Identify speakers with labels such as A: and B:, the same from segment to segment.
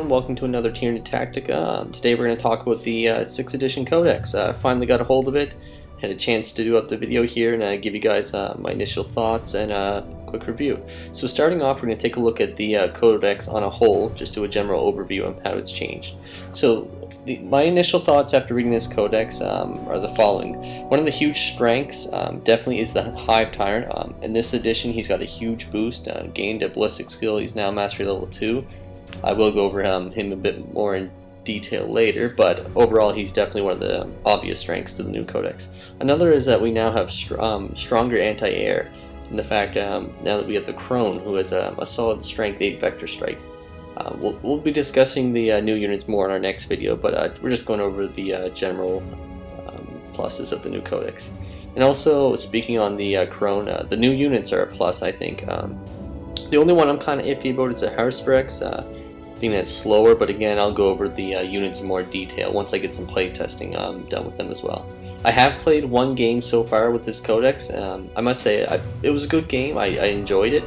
A: everyone, welcome to another Tyranid Tactica. Today we're going to talk about the 6th edition Codex. Finally got a hold of it, had a chance to do up the video here and give you guys my initial thoughts and a quick review. So starting off, we're going to take a look at the Codex on a whole, just do a general overview on how it's changed. So my initial thoughts after reading this Codex are the following. One of the huge strengths definitely is the Hive Tyrant. In this edition he's got a huge boost, gained a ballistic skill, he's now mastery level 2. I will go over him a bit more in detail later, but overall he's definitely one of the obvious strengths to the new Codex. Another is that we now have stronger anti-air, and the fact now that we have the Crone, who has a solid strength 8 vector strike. We'll be discussing the new units more in our next video, but we're just going over the general pluses of the new Codex. And also, speaking on the Crone, the new units are a plus, I think. The only one I'm kind of iffy about is the Harusperex. I think that's slower, but again, I'll go over the units in more detail once I get some play testing done with them as well. I have played one game so far with this Codex. I must say it was a good game. I enjoyed it,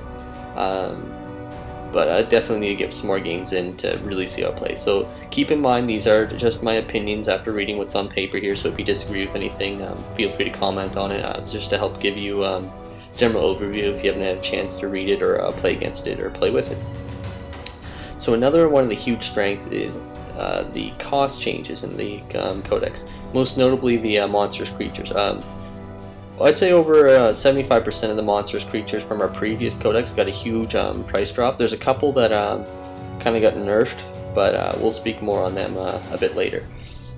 A: but I definitely need to get some more games in to really see how it plays. So keep in mind, these are just my opinions after reading what's on paper here, so if you disagree with anything, feel free to comment on it. It's just to help give you general overview if you haven't had a chance to read it or play against it or play with it. So another one of the huge strengths is the cost changes in the Codex, most notably the monstrous creatures. I'd say over 75% of the monstrous creatures from our previous Codex got a huge price drop. There's a couple that kind of got nerfed, but we'll speak more on them a bit later.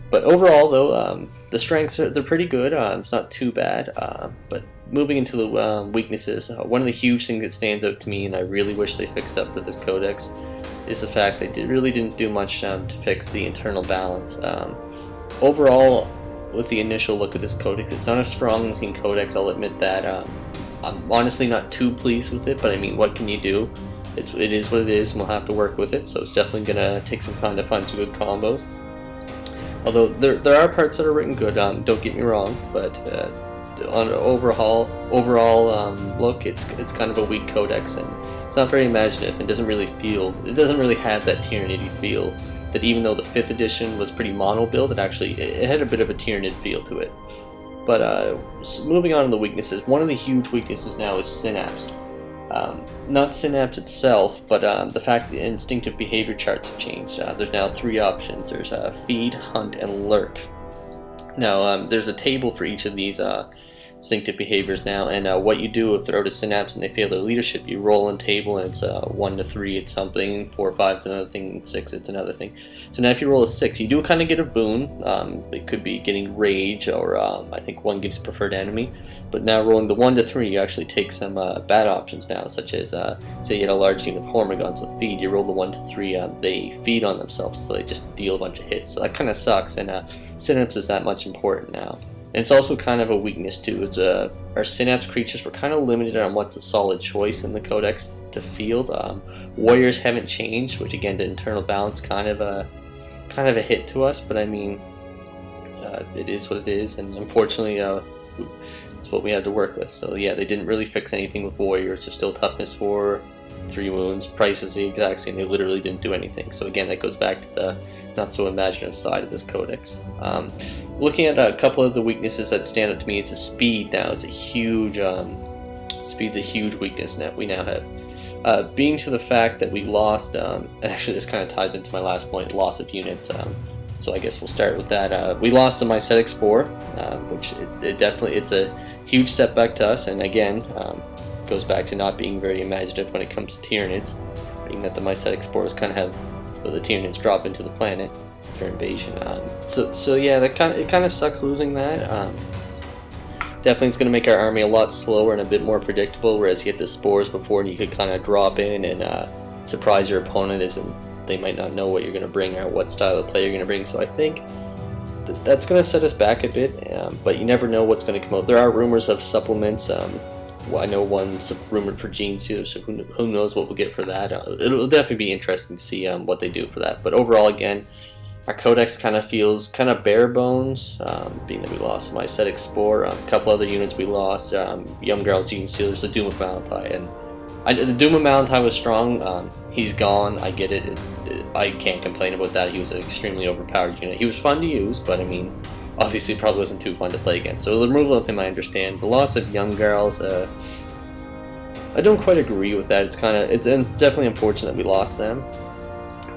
A: But overall though, the strengths, they're pretty good. It's not too bad, but moving into the weaknesses, one of the huge things that stands out to me, and I really wish they fixed up for this Codex, is the fact they really didn't do much to fix the internal balance. Overall, with the initial look at this Codex, it's not a strong looking Codex, I'll admit that. I'm honestly not too pleased with it, but I mean, what can you do? It is what it is, and we'll have to work with it, so it's definitely going to take some time to find some good combos. Although there are parts that are written good, don't get me wrong, but on an overall look, it's kind of a weak Codex, and it's not very imaginative and doesn't really have that Tyranid feel. That even though the 5th edition was pretty mono build, it had a bit of a Tyranid feel to it. But moving on to the weaknesses, one of the huge weaknesses now is Synapse. Not Synapse itself, but the fact that instinctive behavior charts have changed. There's now 3 options. There's Feed, Hunt, and Lurk. Now there's a table for each of these instinctive behaviors now, and what you do if they're out of Synapse and they fail their leadership, you roll in table, and it's 1 to 3 it's something, 4 or 5 it's another thing, and 6 it's another thing. So now if you roll a 6, you do kind of get a boon. It could be getting rage, or I think 1 gives preferred enemy, but now rolling the 1 to 3 you actually take some bad options now, such as say you had a large unit of Hormigons with feed, you roll the 1 to 3, they feed on themselves, so they just deal a bunch of hits, so that kind of sucks, and Synapse is that much important now. And it's also kind of a weakness too. It's, our Synapse creatures were kind of limited on what's a solid choice in the Codex to field. Warriors haven't changed, which again, the internal balance kind of a hit to us. But I mean, it is what it is, and unfortunately, it's what we have to work with. So yeah, they didn't really fix anything with Warriors. They're still toughness 4, 3 wounds. Price is the exact same. They literally didn't do anything. So again, that goes back to the not so imaginative side of this Codex. Looking at a couple of the weaknesses that stand out to me, is the speed. Now is a huge speed's a huge weakness that we now have. Being to the fact that we lost, and actually this kind of ties into my last point, loss of units. So I guess we'll start with that. We lost the Mycetic Spore, which it's a huge setback to us, and again goes back to not being very imaginative when it comes to Tyranids, being that the Mycetic Spores kind of have the Tyranids drop into the planet for invasion. So yeah, it kind of sucks losing that. Definitely it's going to make our army a lot slower and a bit more predictable, whereas you get the spores before and you could kind of drop in and surprise your opponent, as in they might not know what you're going to bring or what style of play you're going to bring. So I think that's going to set us back a bit, but you never know what's going to come out. There are rumors of supplements. I know one's rumored for Gene Stealer, so who knows what we'll get for that. It'll definitely be interesting to see what they do for that. But overall, again, our Codex kind of feels kind of bare bones, being that we lost Mycetic Spore, a couple other units we lost, Young Girl, Gene Stealers, the Doom of Valentine, and The Doom of Valentine was strong. He's gone. I get it. I can't complain about that. He was an extremely overpowered unit. He was fun to use, but I mean, obviously probably wasn't too fun to play against. So the removal of him I understand. The loss of young girls, I don't quite agree with that. It's definitely unfortunate that we lost them.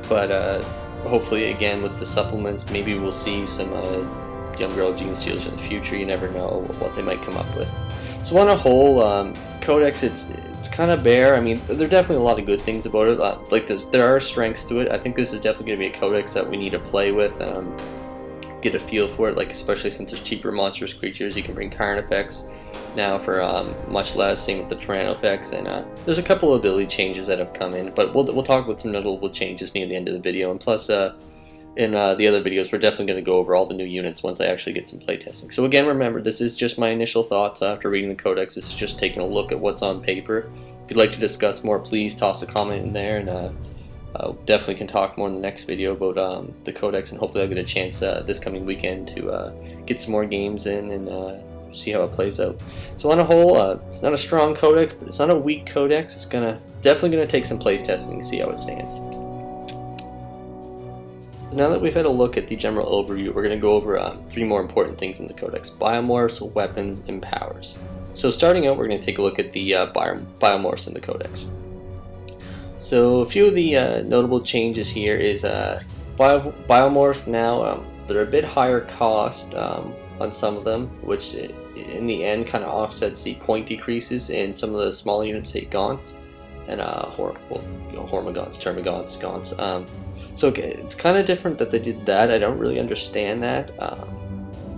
A: But hopefully again with the supplements, maybe we'll see some young girl gene stealers in the future. You never know what they might come up with. So on a whole, Codex, it's kind of bare. I mean, there are definitely a lot of good things about it. Like there are strengths to it. I think this is definitely going to be a Codex that we need to play with and get a feel for it. Like especially since there's cheaper monstrous creatures, you can bring Karn effects now for much less. Same with the Tyranids effects, and there's a couple of ability changes that have come in. But we'll talk about some notable changes near the end of the video, and plus in the other videos we're definitely going to go over all the new units once I actually get some playtesting. So again, remember, this is just my initial thoughts after reading the Codex. This is just taking a look at what's on paper. If you'd like to discuss more, please toss a comment in there, and definitely can talk more in the next video about the Codex, and hopefully I'll get a chance this coming weekend to get some more games in and see how it plays out. So on a whole, it's not a strong Codex, but it's not a weak Codex. It's definitely gonna take some place testing to see how it stands. Now that we've had a look at the general overview, we're going to go over 3 more important things in the Codex: Biomorphs, weapons, and powers. So starting out, we're going to take a look at the Biomorphs in the Codex. So a few of the notable changes here is Biomorphs now, they're a bit higher cost on some of them, which in the end kind of offsets the point decreases in some of the smaller units, say Gaunts and Hormagaunts, Termagaunts, Gaunts. So okay, it's kind of different that they did that. I don't really understand that.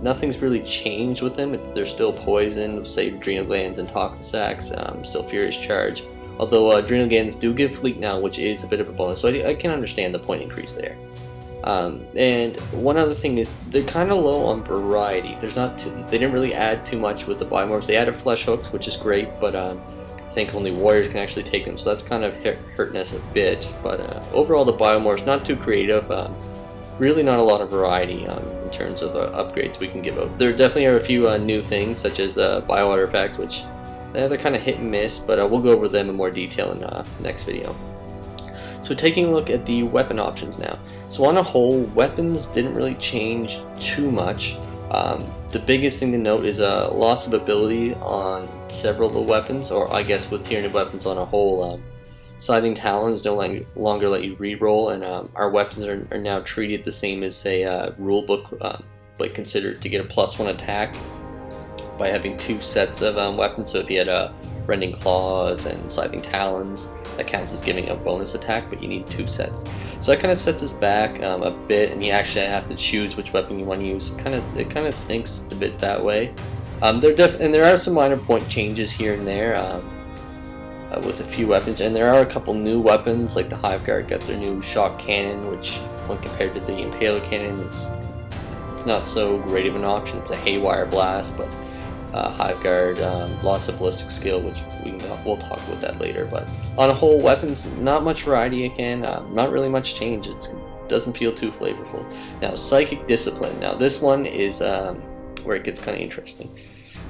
A: Nothing's really changed with them. They're still poison, say adrenal glands and toxin sacs, still furious charge. Although adrenal glands do give fleet now, which is a bit of a bonus, so I can understand the point increase there. And one other thing is they're kind of low on variety. They didn't really add too much with the Biomorphs. They added flesh hooks, which is great, but I think only warriors can actually take them, so that's kind of hurting us a bit. But overall, the Biomorphs not too creative. Really not a lot of variety in terms of upgrades we can give out. There definitely are a few new things, such as bio artifacts, which they're kind of hit and miss, but we'll go over them in more detail in the next video. So taking a look at the weapon options now. So on a whole, weapons didn't really change too much. The biggest thing to note is a loss of ability on several of the weapons, or I guess with Tyranid weapons on a whole. Sliding Talons no longer let you reroll, and our weapons are now treated the same as, say, rulebook, like considered to get a +1 attack by having 2 sets of weapons. So if you had Rending Claws and Sliding Talons, that counts as giving a bonus attack, but you need 2 sets. So that kind of sets us back a bit, and you actually have to choose which weapon you want to use. It kind of stinks a bit that way. There are some minor point changes here and there with a few weapons, and there are a couple new weapons, like the Hive Guard got their new shock cannon, which when compared to the Impaler cannon, it's not so great of an option. It's a haywire blast, but Hive Guard lost a ballistic skill, which we'll talk about that later. But on a whole, weapons, not much variety again, not really much change. It doesn't feel too flavorful. Now, Psychic Discipline. Now this one is where it gets kind of interesting.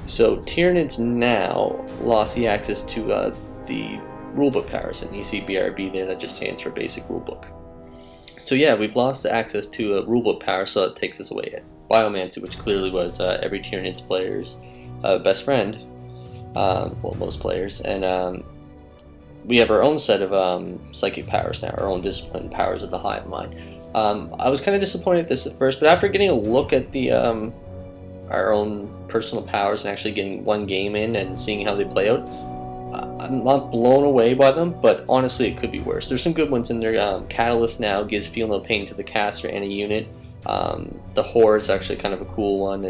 A: So Tyranids now lost the access to the rulebook powers, and you see BRB there, that just stands for basic rulebook. So yeah, we've lost the access to a rulebook power, so it takes us away at Biomancy, which clearly was every Tyranids player's best friend, well, most players, and we have our own set of psychic powers now, our own discipline powers of the Hive Mind. I was kind of disappointed at this at first, but after getting a look at the our own personal powers and actually getting one game in and seeing how they play out, I'm not blown away by them, but honestly it could be worse. There's some good ones in there. Catalyst now gives Feel No Pain to the caster and a unit. The Whore is actually kind of a cool one.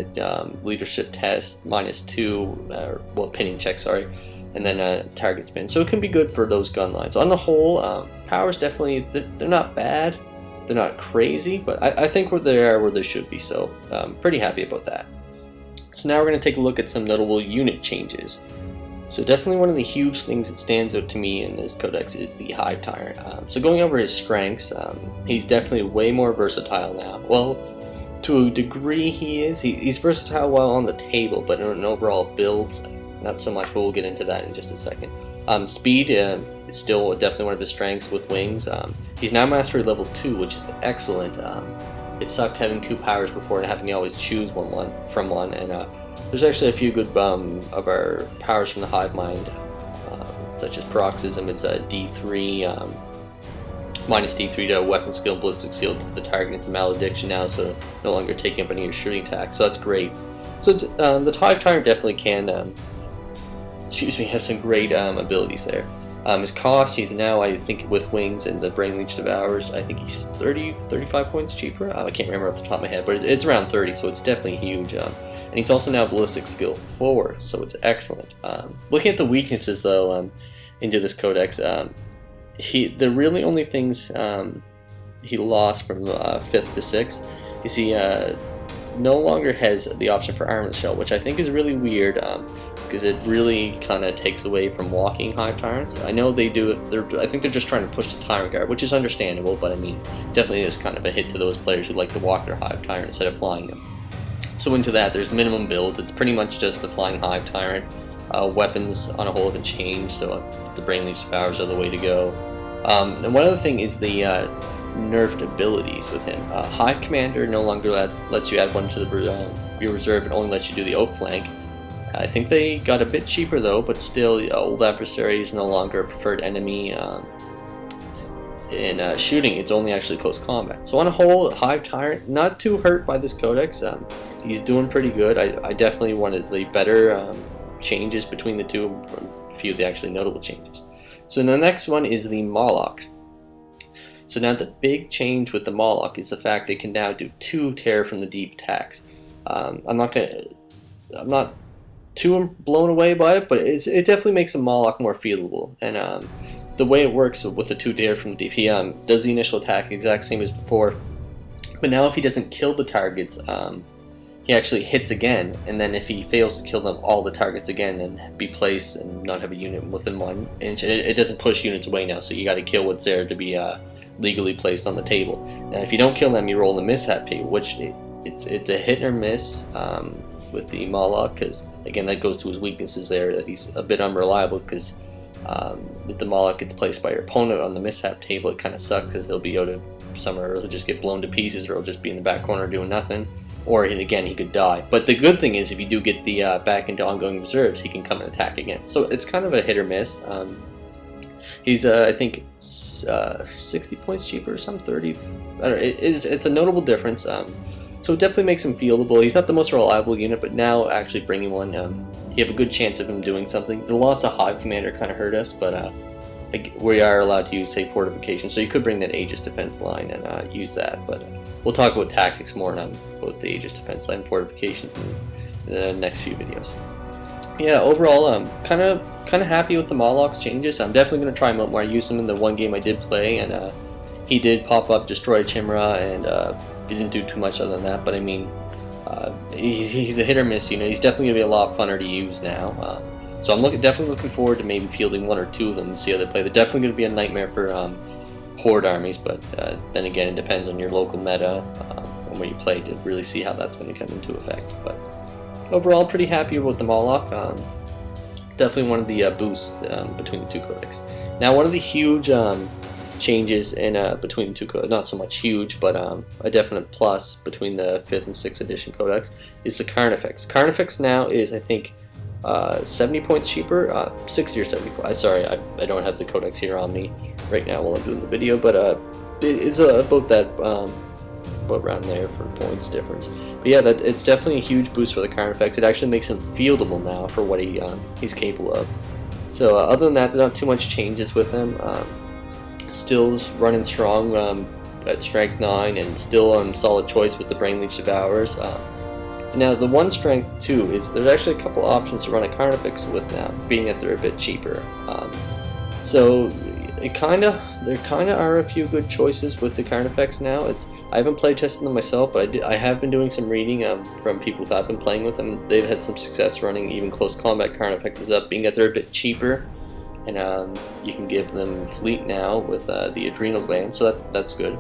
A: Leadership test, -2, well, pinning check, sorry, and then target spin. So it can be good for those gun lines. On the whole, powers definitely, they're not bad. They're not crazy, but I think they are where they should be, so pretty happy about that. So now we're going to take a look at some notable unit changes. So definitely one of the huge things that stands out to me in this Codex is the Hive Tyrant. So going over his strengths, he's definitely way more versatile now. Well, to a degree he is. He's versatile while on the table, but in an overall build, not so much, but we'll get into that in just a second. Speed is still definitely one of his strengths with wings. He's now mastery level 2, which is excellent. It sucked having 2 powers before and having to always choose one from one. And there's actually a few good of our powers from the hive mind, such as paroxysm. It's a D3, minus D3 to weapon skill, ballistic skill to the target. It's a malediction now, so no longer taking up any of your shooting attacks. So that's great. So the Hive Tyrant definitely can, have some great abilities there. His cost, he's now, I think, with wings and the Brain Leech Devours, I think he's 35 points cheaper. I can't remember off the top of my head, but it's around 30, so it's definitely huge. And he's also now ballistic skill 4, so it's excellent. Looking at the weaknesses, though, into this codex, the really only things he lost from 5th to 6th is he no longer has the option for Armament Shell, which I think is really weird, because it really kind of takes away from walking Hive Tyrants. I know they do it, I think they're just trying to push the Tyrant Guard, which is understandable, but I mean, definitely is kind of a hit to those players who like to walk their Hive Tyrant instead of flying them. So into that, there's minimum builds. It's pretty much just the flying Hive Tyrant. Weapons on a whole haven't changed, so the Brain Leech Devours are the way to go. And one other thing is the nerfed abilities with him. Hive Commander no longer lets you add one to your reserve. It only lets you do the Oak Flank. I think they got a bit cheaper though, but still, Old Adversary is no longer a preferred enemy. In shooting, it's only actually close combat. So on a whole, Hive Tyrant, not too hurt by this codex. He's doing pretty good. I definitely wanted the better changes between the two, a few of the actually notable changes. So the next one is the Moloch. So now the big change with the Moloch is the fact they can now do 2 Terror from the Deep attacks. I'm not too blown away by it, but it definitely makes the Moloch more feelable. And the way it works with the 2 Terror from the Deep, he does the initial attack exact same as before, but now if he doesn't kill the targets, he actually hits again, and then if he fails to kill them, all the targets again, and be placed and not have a unit within 1 inch. It doesn't push units away now, so you got to kill what's there to be legally placed on the table. Now, if you don't kill them, you roll the mishap table, which it's a hit or miss with the Moloch, because again, that goes to his weaknesses there, that he's a bit unreliable. Because if the Moloch gets placed by your opponent on the mishap table, it kind of sucks, because he'll be out of somewhere, or he'll just get blown to pieces, or he'll just be in the back corner doing nothing. Or again, he could die. But the good thing is, if you do get the back into ongoing reserves, he can come and attack again. So it's kind of a hit or miss. He's I think 60 points cheaper, or some 30. I don't know. It's a notable difference. So it definitely makes him fieldable. He's not the most reliable unit, but now actually bringing one, you have a good chance of him doing something. The loss of Hive Commander kind of hurt us, but we are allowed to use, say, fortification. So you could bring that Aegis defense line and use that, but we'll talk about tactics more and about the Aegis defense line fortifications in the next few videos. Yeah, overall, kind of happy with the Moloch's changes. I'm definitely going to try him out more. I used him in the one game I did play, and he did pop up, destroy Chimera, and he didn't do too much other than that. But I mean, he's a hit or miss. He's definitely going to be a lot funner to use now. So I'm definitely looking forward to maybe fielding 1 or 2 of them and see how they play. They're definitely going to be a nightmare for Horde armies, but then again, it depends on your local meta and where you play to really see how that's going to come into effect. But overall, pretty happy with the Moloch. Definitely one of the boosts between the 2 codex. Now, one of the huge changes in between the 2 codex, not so much huge, but a definite plus between the 5th and 6th edition codex, is the Carnifex. Carnifex now is, I think, 70 points cheaper, 60 or 70. Sorry, I don't have the codex here on me right now while I'm doing the video, but it's about that, about around there for points difference. But yeah, it's definitely a huge boost for the Carnifex. It actually makes him fieldable now for what he's capable of. So other than that, there's not too much changes with him. Still running strong at strength 9, and still solid choice with the Brain Leech Devours. Now, the one strength too is there's actually a couple options to run a Carnifex with now, being that they're a bit cheaper. So there kind of are a few good choices with the Carnifex now. I haven't play tested them myself, but I have been doing some reading from people that I've been playing with them. They've had some success running even close combat Carnifexes up, being that they're a bit cheaper, and you can give them fleet now with the adrenal gland, so that's good.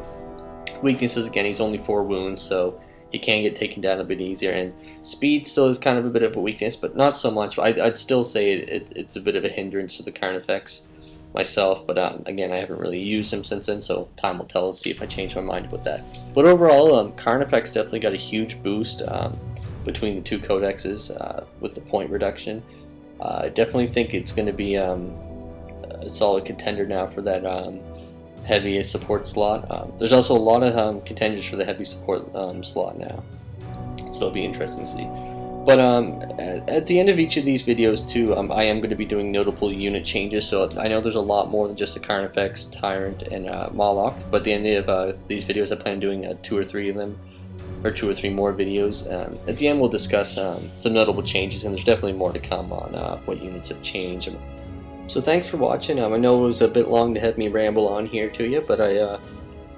A: Weaknesses, again, he's only 4 wounds, so he can get taken down a bit easier, and speed still is kind of a bit of a weakness, but not so much. I'd still say it's a bit of a hindrance to the current effects myself, but again, I haven't really used him since then, so time will tell. See if I change my mind about that. But overall, current effects definitely got a huge boost between the two codexes with the point reduction. I definitely think it's going to be a solid contender now for that heavy support slot. There's also a lot of contenders for the heavy support slot now, so it'll be interesting to see. But at the end of each of these videos too, I am going to be doing notable unit changes, so I know there's a lot more than just the current effects, Tyrant, and Moloch, but at the end of these videos I plan on doing 2 or 3 of them, or 2 or 3 more videos. At the end we'll discuss some notable changes, and there's definitely more to come on what units have changed. So thanks for watching. I know it was a bit long to have me ramble on here to you, but I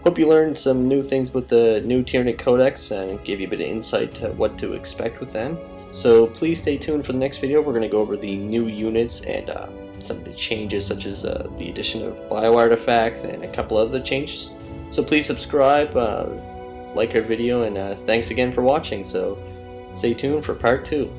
A: hope you learned some new things about the new Tyranid Codex and gave you a bit of insight to what to expect with them. So please stay tuned for the next video. We're going to go over the new units and some of the changes, such as the addition of bio artifacts and a couple other changes. So please subscribe, like our video, and thanks again for watching. So stay tuned for part 2.